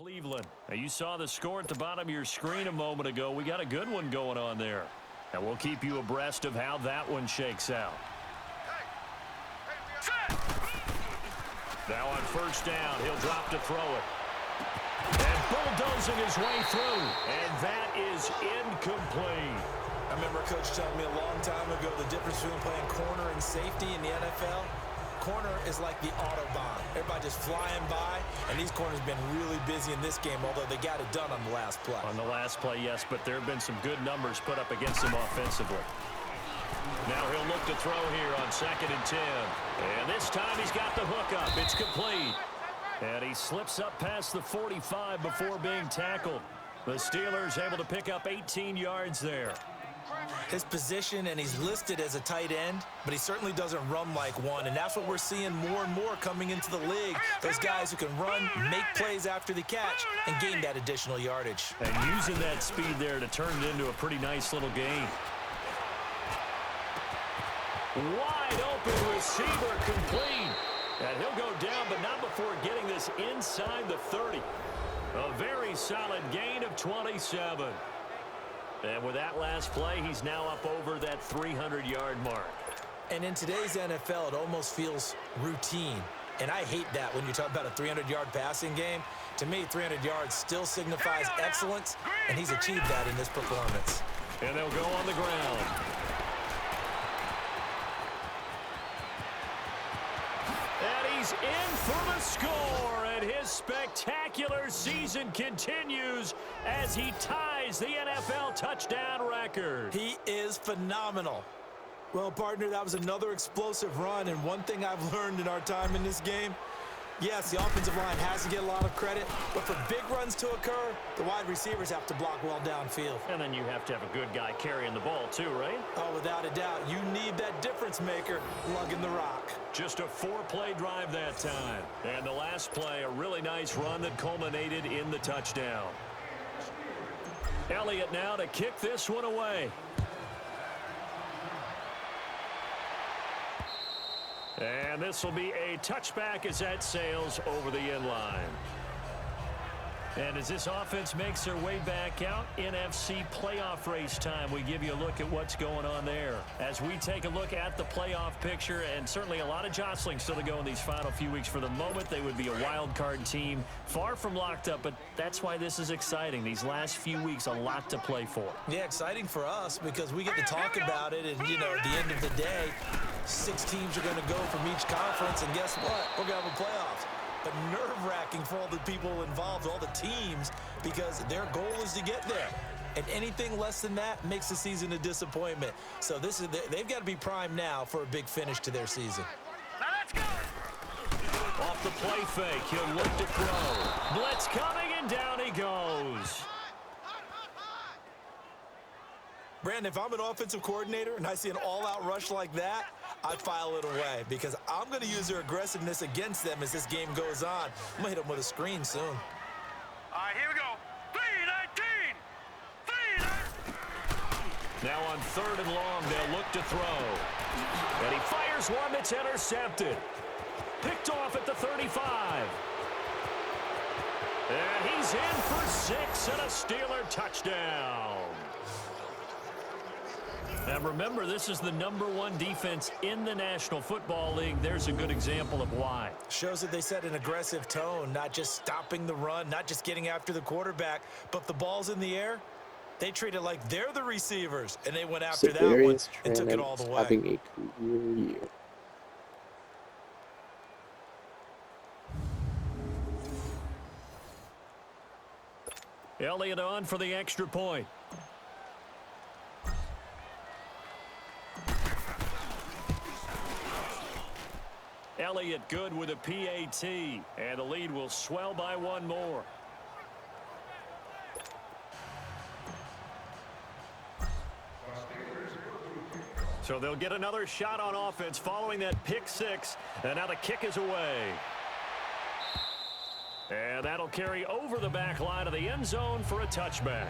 Cleveland. Now, you saw the score at the bottom of your screen a moment ago. We got a good one going on there. And we'll keep you abreast of how that one shakes out. Now on first down, he'll drop to throw it. And bulldozing his way through. And that is incomplete. I remember a coach telling me a long time ago the difference between playing corner and safety in the NFL. Corner is like the Autobahn. Everybody just flying by, and these corners have been really busy in this game, although they got it done on the last play. On the last play, yes, but there have been some good numbers put up against him offensively. Now he'll look to throw here on 2nd and 10. And this time he's got the hook up. It's complete. And he slips up past the 45 before being tackled. The Steelers able to pick up 18 yards there. His position, and he's listed as a tight end, but he certainly doesn't run like one, and that's what we're seeing more and more coming into the league. Those guys who can run, make plays after the catch, and gain that additional yardage. And using that speed there to turn it into a pretty nice little gain. Wide open receiver complete. And he'll go down, but not before getting this inside the 30. A very solid gain of 27. And with that last play, he's now up over that 300-yard mark. And in today's NFL, it almost feels routine. And I hate that when you talk about a 300-yard passing game. To me, 300 yards still signifies excellence, and he's achieved that in this performance. And they'll go on the ground. And he's in for the score, and his spectacular season continues as he ties the NFL touchdown record. He is phenomenal. Well, partner, that was another explosive run, and one thing I've learned in our time in this game, yes, the offensive line has to get a lot of credit, but for big runs to occur, the wide receivers have to block well downfield. And then you have to have a good guy carrying the ball too, right? Oh, without a doubt. You need that difference maker lugging the rock. Just a 4-play drive that time. And the last play, a really nice run that culminated in the touchdown. Elliott now to kick this one away. And this will be a touchback as that sails over the end line. And as this offense makes their way back out, NFC playoff race time, we give you a look at what's going on there. As we take a look at the playoff picture, and certainly a lot of jostling still to go in these final few weeks. For the moment, they would be a wild card team, far from locked up, but that's why this is exciting. These last few weeks, a lot to play for. Yeah, exciting for us because we get to talk about it, and, you know, at the end of the day, 6 teams are going to go from each conference, and guess what? We're going to have a playoffs. But nerve-wracking for all the people involved, all the teams, because their goal is to get there. And anything less than that makes the season a disappointment. So they've got to be primed now for a big finish to their season. Now let's go. Off the play fake, he'll look to throw. Blitz coming, and down he goes. Brandon, if I'm an offensive coordinator and I see an all-out rush like that, I file it away because I'm going to use their aggressiveness against them as this game goes on. I'm going to hit them with a screen soon. All right, here we go. 3-19. Now on 3rd and long, they'll look to throw. And he fires one that's intercepted. Picked off at the 35. And he's in for 6 and a Steeler touchdown. And remember, this is the #1 defense in the National Football League. There's a good example of why. Shows that they set an aggressive tone, not just stopping the run, not just getting after the quarterback, but if the ball's in the air, they treat it like they're the receivers, and they went after that one and took it all the way. Having a career year. Elliott on for the extra point. Elliott good with a PAT, and the lead will swell by 1 more. So they'll get another shot on offense following that pick 6, and now the kick is away. And that'll carry over the back line of the end zone for a touchback.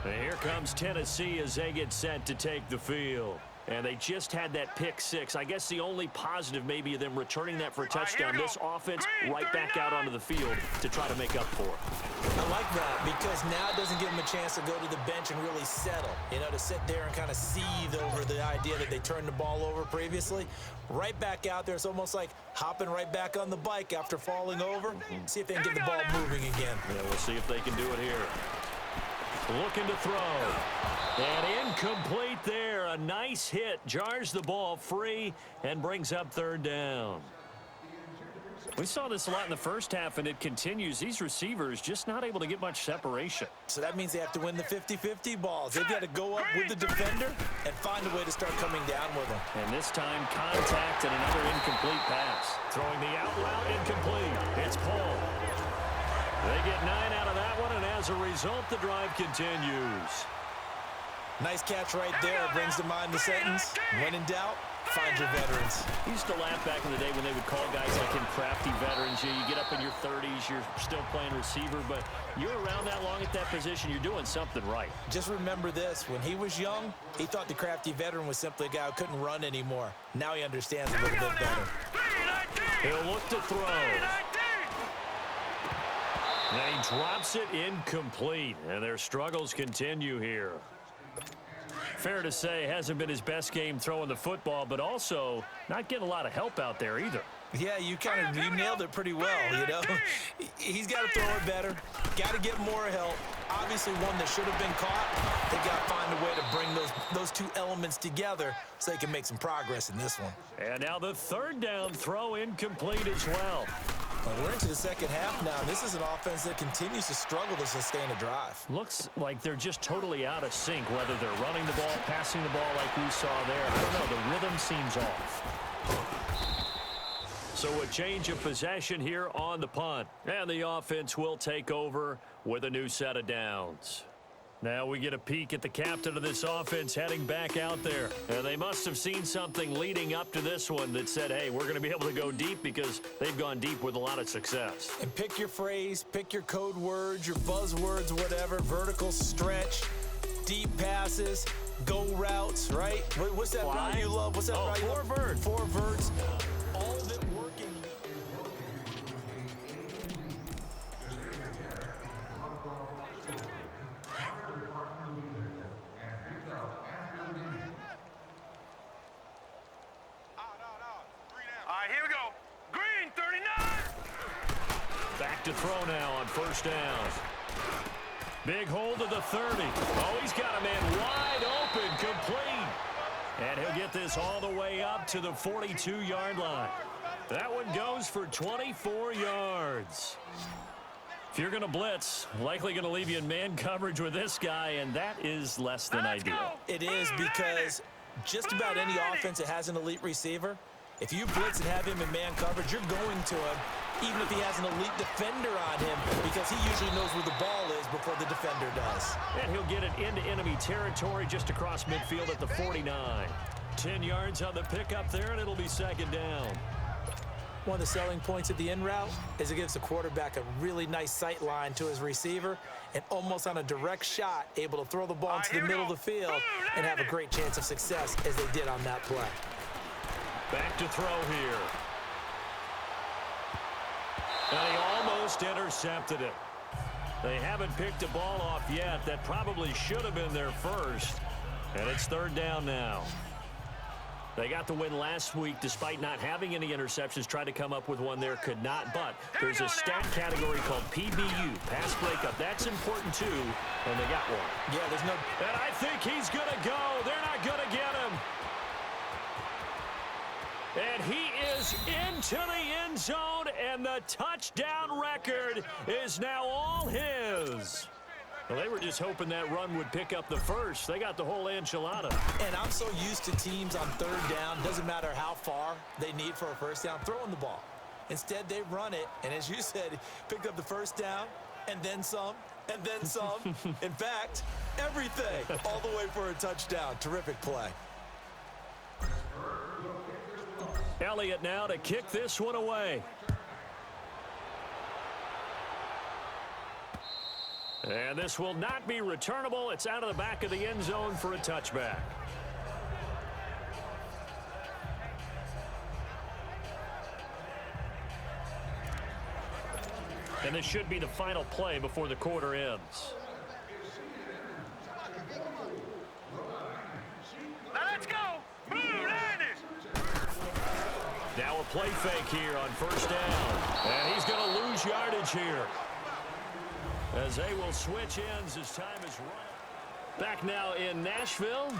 And here comes Tennessee as they get set to take the field. And they just had that pick six. I guess the only positive maybe of them returning that for a touchdown. This offense right back out onto the field to try to make up for it. I like that because now it doesn't give them a chance to go to the bench and really settle, to sit there and kind of seethe over the idea that they turned the ball over previously. Right back out there. It's almost like hopping right back on the bike after falling over. See if they can get the ball moving again. Yeah, we'll see if they can do it here. Looking to throw. And incomplete there. A nice hit. Jars the ball free and brings up third down. We saw this a lot in the first half, and it continues. These receivers just not able to get much separation. So that means they have to win the 50-50 balls. They've got to go up with the defender and find a way to start coming down with them. And this time, contact and another incomplete pass. Throwing the out route incomplete. It's Paul. They get 9 out of that one, and as a result, the drive continues. Nice catch right there. Brings to mind the sentence, when in doubt, find your veterans. I used to laugh back in the day when they would call guys like him crafty veterans. You get up in your 30s, you're still playing receiver, but you're around that long at that position, you're doing something right. Just remember this. When he was young, he thought the crafty veteran was simply a guy who couldn't run anymore. Now he understands a little bit better. He'll look to throw. And he drops it incomplete, and their struggles continue here. Fair to say, hasn't been his best game throwing the football, but also not getting a lot of help out there either. Yeah, you nailed it pretty well, He's got to throw it better, got to get more help. Obviously one that should have been caught. They got to find a way to bring those two elements together so they can make some progress in this one. And now the third down throw incomplete as well. Well, we're into the second half now. This is an offense that continues to struggle to sustain a drive. Looks like they're just totally out of sync, whether they're running the ball, passing the ball like we saw there. I don't know, the rhythm seems off. So a change of possession here on the punt. And the offense will take over with a new set of downs. Now we get a peek at the captain of this offense heading back out there. And they must have seen something leading up to this one that said, hey, we're going to be able to go deep because they've gone deep with a lot of success. And pick your phrase, pick your code words, your buzzwords, whatever, vertical stretch, deep passes, go routes, right? What's that route you love? What's that route you love? 4 verts. 4 verts. All of it working. Here we go. Green, 39. Back to throw now on first down. Big hold of the 30. Oh, he's got a man wide open, complete. And he'll get this all the way up to the 42-yard line. That one goes for 24 yards. If you're going to blitz, likely going to leave you in man coverage with this guy, and that is less than ideal. It is because just about any offense that has an elite receiver, if you blitz and have him in man coverage, you're going to him, even if he has an elite defender on him, because he usually knows where the ball is before the defender does. And he'll get it into enemy territory just across midfield at the 49. 10 yards on the pickup there, and it'll be second down. One of the selling points of the in route is it gives the quarterback a really nice sight line to his receiver and almost on a direct shot able to throw the ball into the middle of the field and have a great chance of success as they did on that play. Back to throw here. And he almost intercepted it. They haven't picked a ball off yet. That probably should have been their first. And it's third down now. They got the win last week despite not having any interceptions. Tried to come up with one there, could not. But there's a stat category called PBU, pass breakup. That's important too, and they got one. Yeah, there's no... And I think he's going to go. They're not going to get him. And he is into the end zone, and the touchdown record is now all his. Well, they were just hoping that run would pick up the first. They got the whole enchilada. And I'm so used to teams on third down, doesn't matter how far they need for a first down, throwing the ball. Instead, they run it, and as you said, picked up the first down, and then some, and then some. In fact, everything, all the way for a touchdown. Terrific play. Elliott now to kick this one away. And this will not be returnable. It's out of the back of the end zone for a touchback. And this should be the final play before the quarter ends. Now let's go. Blue Liners. Now a play fake here on first down. And he's going to lose yardage here, as they will switch ends as time is run. Back now in Nashville.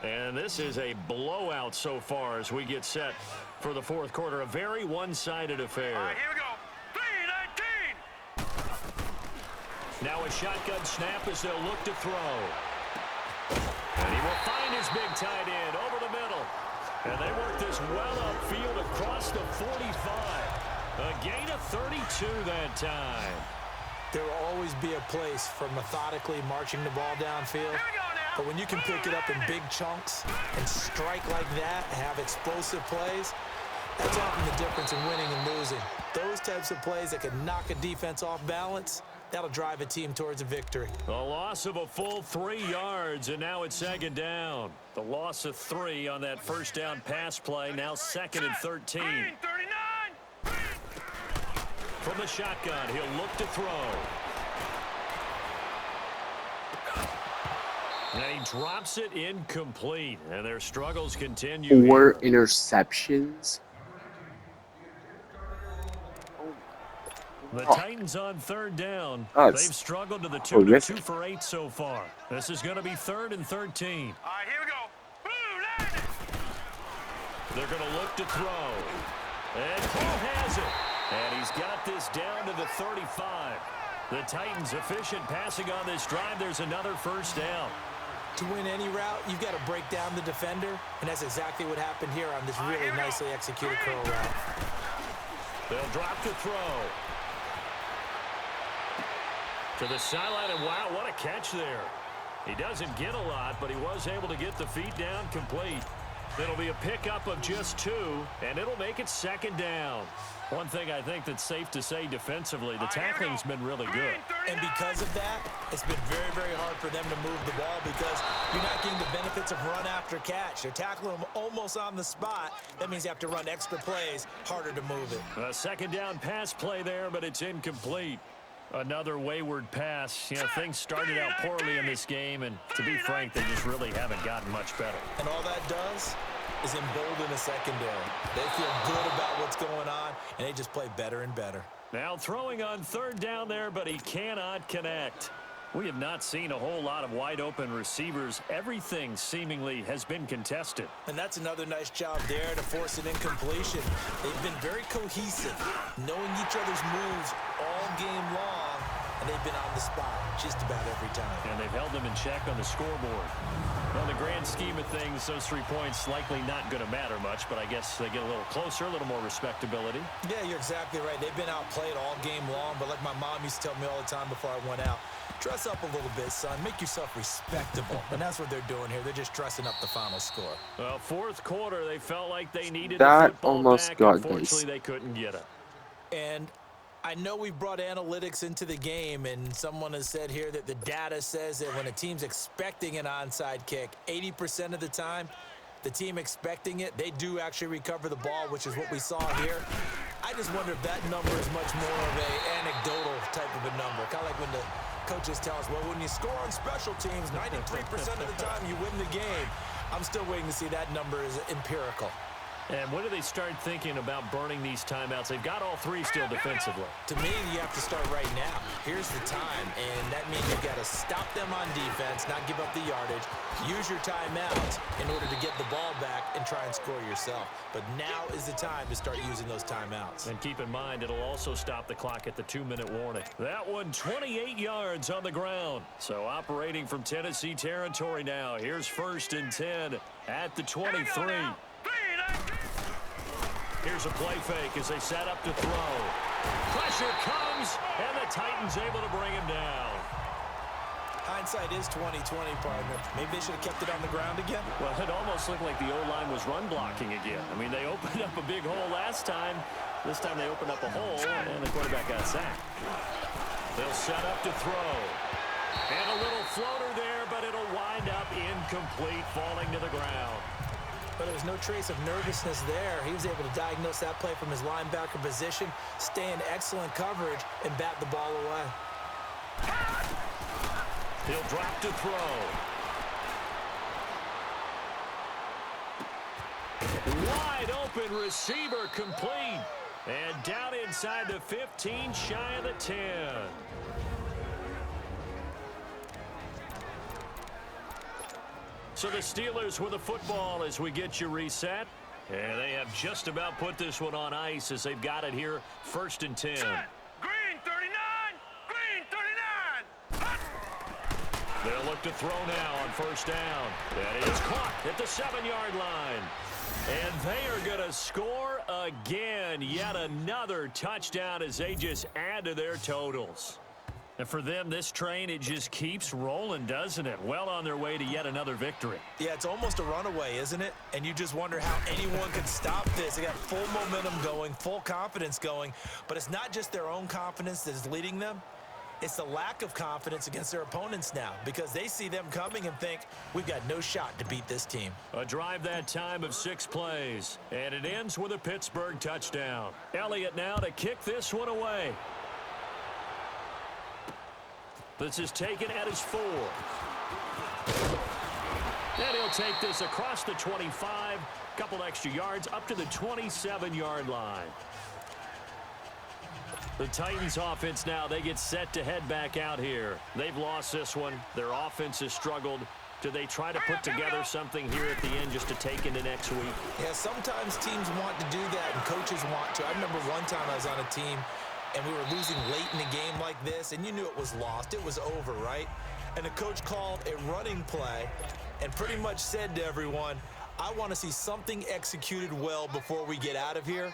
And this is a blowout so far as we get set for the fourth quarter. A very one-sided affair. All right, here we go. 3-19. Now a shotgun snap as they'll look to throw. And he will find his big tight end over the middle. And they work this well upfield across the 45. A gain of 32 that time. There will always be a place for methodically marching the ball downfield. But when you can pick it up in big chunks and strike like that, have explosive plays, that's often the difference in winning and losing. Those types of plays that can knock a defense off balance, that'll drive a team towards a victory. A loss of a full 3 yards, and now it's second down. The loss of 3 on that first down pass play, now second and 13. 39. From the shotgun, he'll look to throw. And he drops it incomplete, and their struggles continue. 4 interceptions. The Titans on third down. Oh, They've struggled to the tune of horrific. 2 for 8 so far. This is going to be third and 13. All right, here we go. Blue Liners. They're going to look to throw. And Cole has it. And he's got this down to the 35. The Titans efficient passing on this drive. There's another first down. To win any route, you've got to break down the defender, and that's exactly what happened here on this really nicely executed curl route. They'll drop to throw. To the sideline, and wow, what a catch there. He doesn't get a lot, but he was able to get the feet down complete. It'll be a pickup of just 2, and it'll make it second down. One thing I think that's safe to say defensively, the tackling's been really good. And because of that, it's been very, very hard for them to move the ball because you're not getting the benefits of run after catch. They're tackling them almost on the spot. That means you have to run extra plays, harder to move it. A second down pass play there, but it's incomplete. Another wayward pass. You know, things started out poorly in this game, and to be frank, they just really haven't gotten much better. And all that does is embolden a secondary. They feel good about what's going on, and they just play better and better. Now throwing on third down there, but he cannot connect. We have not seen a whole lot of wide-open receivers. Everything seemingly has been contested. And that's another nice job there to force an incompletion. They've been very cohesive, knowing each other's moves all game long, and they've been on the spot just about every time. And they've held them in check on the scoreboard. On the grand scheme of things, those 3 points likely not going to matter much, but I guess they get a little closer, a little more respectability. Yeah, you're exactly right. They've been outplayed all game long, but like my mom used to tell me all the time before I went out, dress up a little bit, son. Make yourself respectable. And that's what they're doing here. They're just dressing up the final score. Well, fourth quarter, they felt like they needed That the football almost back. got Unfortunately, nice. they couldn't get it. And I know we brought analytics into the game, and someone has said here that the data says that when a team's expecting an onside kick, 80% of the time, the team expecting it, they do actually recover the ball, which is what we saw here. I just wonder if that number is much more of an anecdotal type of a number, kind of like when the coaches tell us, well, when you score on special teams, 93% of the time you win the game. I'm still waiting to see that number is empirical. And when do they start thinking about burning these timeouts? They've got all 3 still defensively. To me, you have to start right now. Here's the time, and that means you've got to stop them on defense, not give up the yardage, use your timeouts in order to get the ball back and try and score yourself. But now is the time to start using those timeouts. And keep in mind, it'll also stop the clock at the 2-minute warning. That one, 28 yards on the ground. So operating from Tennessee territory now. Here's first and 10 at the 23. Here's a play fake as they set up to throw. Pressure comes, and the Titans able to bring him down. Hindsight is 20/20, partner. Maybe they should have kept it on the ground again. Well, it almost looked like the O-line was run blocking again. I mean, they opened up a big hole last time. This time they opened up a hole, and the quarterback got sacked. They'll set up to throw. And a little floater there, but it'll wind up incomplete, falling to the ground. But there was no trace of nervousness there. He was able to diagnose that play from his linebacker position, stay in excellent coverage, and bat the ball away. He'll drop to throw. Wide open receiver complete. And down inside the 15, shy of the 10. So the Steelers with the football as we get you reset. And they have just about put this one on ice as they've got it here, 1st and 10. Set. Green 39. Green 39. They'll look to throw now on 1st down. That is caught at the 7-yard line. And they are going to score again. Yet another touchdown as they just add to their totals. And for them, this train, it just keeps rolling, doesn't it? Well on their way to yet another victory. Yeah, it's almost a runaway, isn't it? And you just wonder how anyone could stop this. They got full momentum going, full confidence going. But it's not just their own confidence that is leading them. It's the lack of confidence against their opponents now because they see them coming and think, we've got no shot to beat this team. A drive that time of 6 plays, and it ends with a Pittsburgh touchdown. Elliott now to kick this one away. This is taken at his 4. And he'll take this across the 25, couple extra yards up to the 27-yard line. The Titans offense now, they get set to head back out here. They've lost this one. Their offense has struggled. Do they try to put together something here at the end just to take into next week? Yeah, sometimes teams want to do that and coaches want to. I remember one time I was on a team and we were losing late in a game like this, and you knew it was lost. It was over, right? And the coach called a running play and pretty much said to everyone, I want to see something executed well before we get out of here.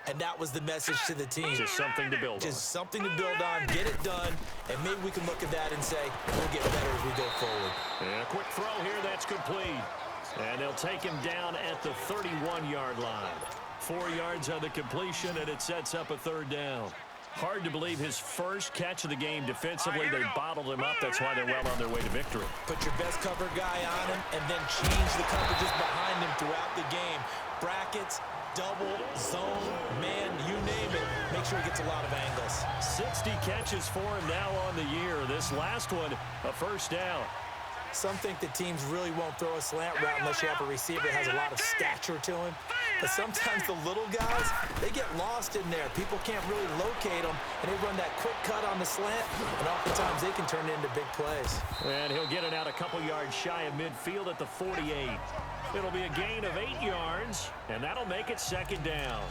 And that was the message to the team. Just something to build on. Just something to build on, get it done, and maybe we can look at that and say, we'll get better as we go forward. And a quick throw here, that's complete. And they'll take him down at the 31-yard line. 4 yards on the completion, and it sets up a 3rd down. Hard to believe his first catch of the game defensively. They bottled him up. That's why they're well on their way to victory. Put your best cover guy on him and then change the coverages behind him throughout the game. Brackets, double, zone, man, you name it. Make sure he gets a lot of angles. 60 catches for him now on the year. This last one, a 1st down. Some think the teams really won't throw a slant route unless you have a receiver that has a lot of stature to him. But sometimes the little guys, they get lost in there. People can't really locate them, and they run that quick cut on the slant, and oftentimes they can turn it into big plays. And he'll get it out a couple yards shy of midfield at the 48. It'll be a gain of 8 yards, and that'll make it 2nd down.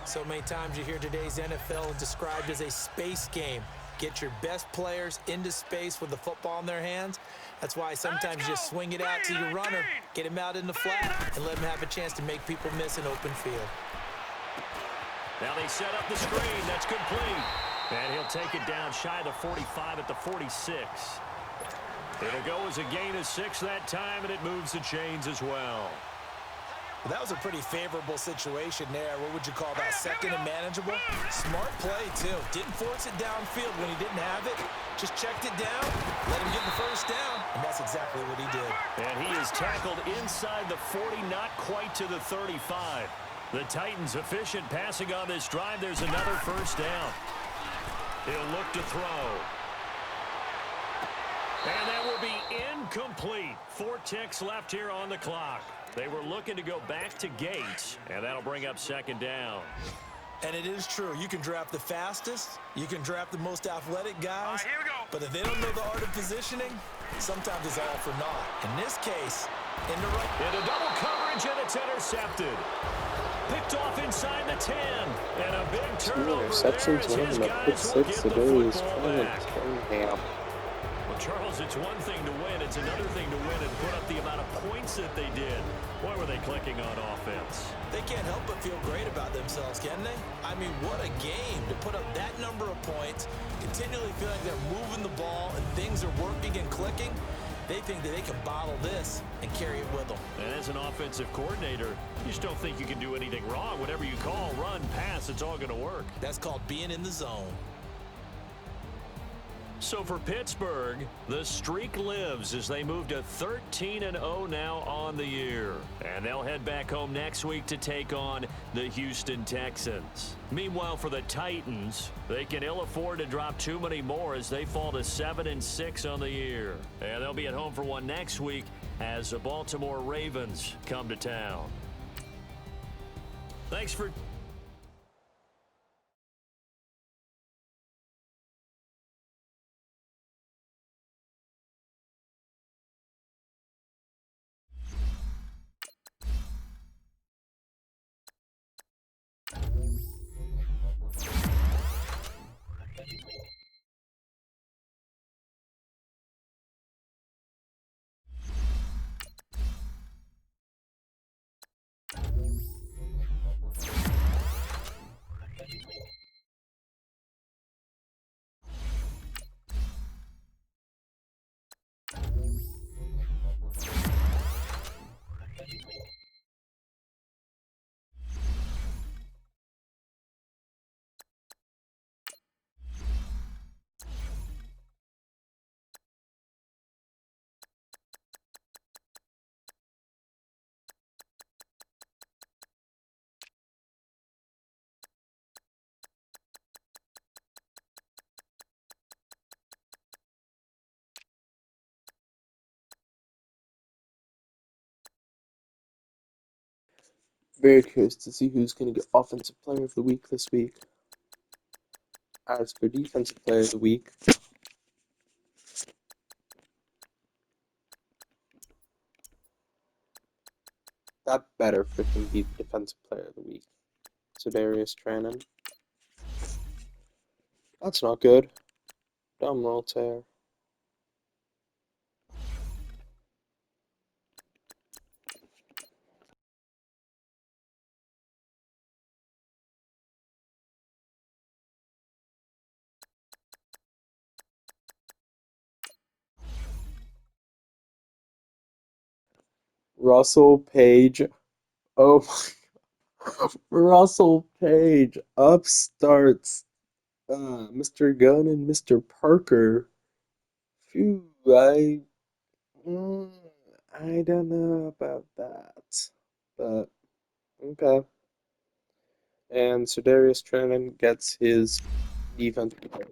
So many times you hear today's NFL described as a space game. Get your best players into space with the football in their hands. That's why sometimes you just swing it out to your runner, get him out in the flat, and let him have a chance to make people miss an open field. Now they set up the screen. That's complete. And he'll take it down shy of the 45 at the 46. It'll go as a gain of 6 that time, and it moves the chains as well. Well, that was a pretty favorable situation there. What would you call that? 2nd and manageable? Smart play, too. Didn't force it downfield when he didn't have it. Just checked it down, let him get the 1st down, and that's exactly what he did. And he is tackled inside the 40, not quite to the 35. The Titans efficient passing on this drive. There's another 1st down. He'll look to throw. And that will be incomplete. 4 ticks left here on the clock. They were looking to go back to Gates, and that'll bring up 2nd down. And it is true. You can draft the fastest. You can draft the most athletic guys. Here we go. But if they don't know the art of positioning, sometimes it's all for naught. In this case, in the right... Into double coverage, and it's intercepted. Picked off inside the 10. And a big turnover there as his guys will get the football back. Well, Charles, it's one thing to win. It's another thing to win and put up the amount of points that they did. Boy, were they clicking on offense. They can't help but feel great about themselves, can they? I mean, what a game to put up that number of points, continually feel like they're moving the ball and things are working and clicking. They think that they can bottle this and carry it with them. And as an offensive coordinator, you just don't think you can do anything wrong. Whatever you call, run, pass, it's all going to work. That's called being in the zone. So for Pittsburgh, the streak lives as they move to 13-0 now on the year. And they'll head back home next week to take on the Houston Texans. Meanwhile, for the Titans, they can ill afford to drop too many more as they fall to 7-6 on the year. And they'll be at home for one next week as the Baltimore Ravens come to town. Thanks for... Very curious to see who's going to get Offensive Player of the Week this week. As for Defensive Player of the Week, that better freaking be the Defensive Player of the Week. Sedarius Tranum. That's not good. Dumb roll tear. Russell Page. Oh my. Russell Page upstarts Mr. Gunn and Mr. Parker. Phew, I don't know about that. But okay. And Sedarius Tranum gets his defensive player.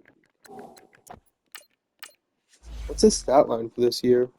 What's his stat line for this year?